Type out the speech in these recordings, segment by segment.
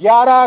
11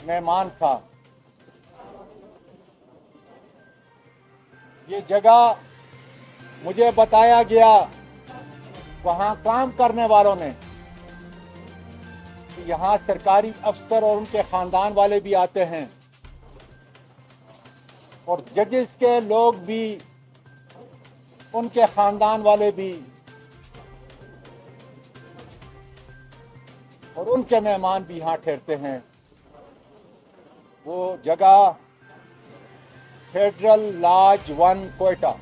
मेहमान था। ये जगह मुझे बताया गया वहाँ काम करने वालों ने कि यहाँ सरकारी अफसर और उनके ख़ानदान वाले भी आते हैं और जजेस के लोग भी, उनके ख़ानदान वाले भी और उनके मेहमान भी यहाँ ठहरते हैं। वो जगह फेडरल लॉज 1 कोयटा,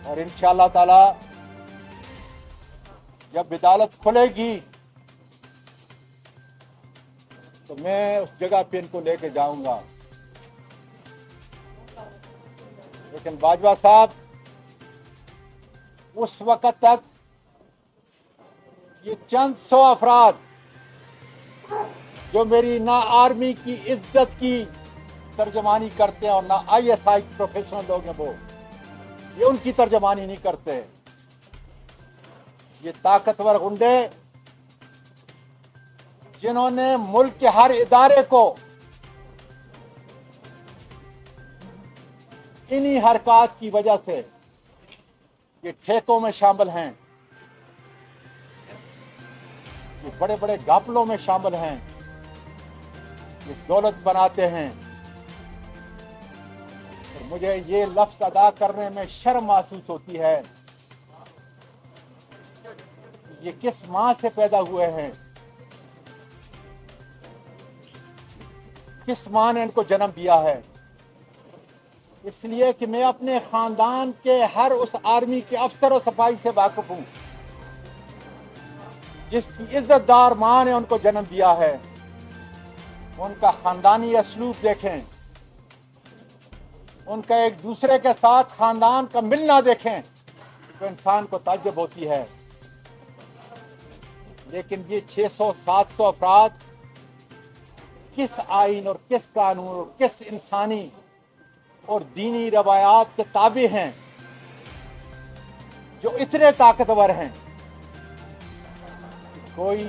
और इंशाअल्लाह ताला जब अदालत खुलेगी तो मैं उस जगह पे इनको लेके जाऊंगा। लेकिन बाजवा साहब, उस वक्त तक ये चंद 100 अफराद जो मेरी ना आर्मी की इज्जत की तर्जमानी करते हैं और ना ISI प्रोफेशनल लोग हैं, वो ये उनकी तर्जमानी नहीं करते। ये ताकतवर गुंडे जिन्होंने मुल्क के हर इदारे को इन्हीं हरकत की वजह से, ये ठेकों में शामिल हैं, ये बड़े बड़े घपलों में शामिल हैं, ये दौलत बनाते हैं। और मुझे ये लफ्ज अदा करने में शर्म महसूस होती है, ये किस मां से पैदा हुए हैं, किस मां ने इनको जन्म दिया है। इसलिए कि मैं अपने खानदान के हर उस आर्मी के अफसर और सिपाही से वाकिफ हूं जिसकी इज्जतदार मां ने उनको जन्म दिया है। उनका खानदानी असलूब देखें, उनका एक दूसरे के साथ खानदान का मिलना देखें तो इंसान को ताज्जुब होती है। लेकिन ये 600-700 अफराद किस आइन और किस कानून और किस इंसानी और दीनी रवायात के ताबे हैं जो इतने ताकतवर हैं, कोई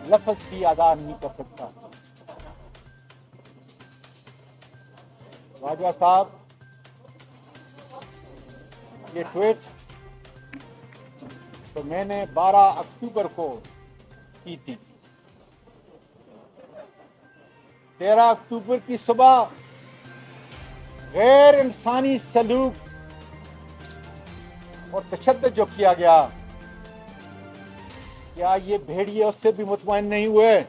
लफ्ज भी अदा नहीं कर सकता। बाजवा साहब, ये ट्वीट तो मैंने 12 अक्टूबर को की थी। 13 अक्टूबर की सुबह गैर इंसानी सलूक और तशद्दुद जो किया गया, क्या ये भेड़िए उससे भी मुतमईन नहीं हुए?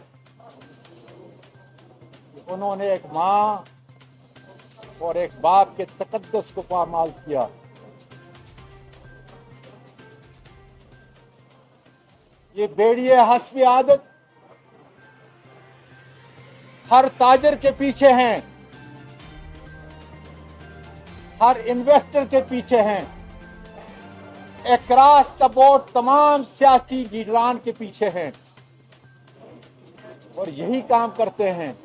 उन्होंने एक माँ और एक बाप के तकद्दुस को पामाल किया। ये भेड़िए हस्बे आदत हर ताजर के पीछे हैं, हर इन्वेस्टर के पीछे हैं, अक्रॉस द बोर्ड तमाम सियासी लीडरान के पीछे हैं और यही काम करते हैं।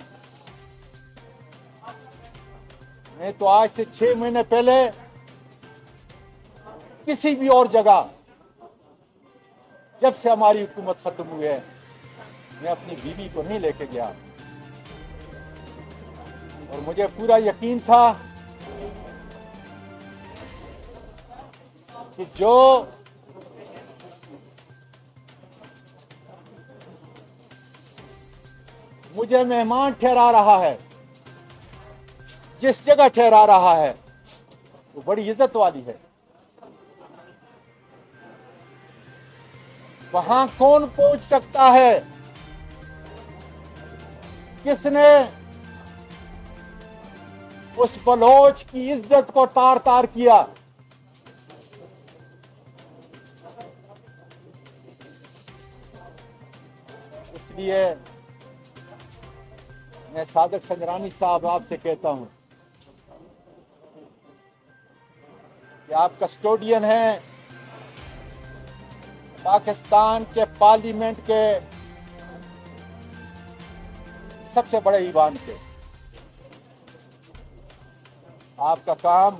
मैं तो आज से 6 महीने पहले किसी भी और जगह, जब से हमारी हुकूमत खत्म हुई है, मैं अपनी बीवी को नहीं लेके गया और मुझे पूरा यकीन था कि जो मुझे मेहमान ठहरा रहा है, जिस जगह ठहरा रहा है, वो बड़ी इज्जत वाली है। वहां कौन पहुंच सकता है? किसने उस बलोच की इज्जत को तार तार किया? इसलिए मैं सादक संजरानी साहब आपसे कहता हूं कि आप कस्टोडियन हैं पाकिस्तान के पार्लियामेंट के सबसे बड़े ईवान के। आपका काम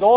2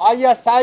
ISI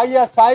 ISI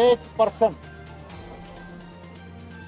1%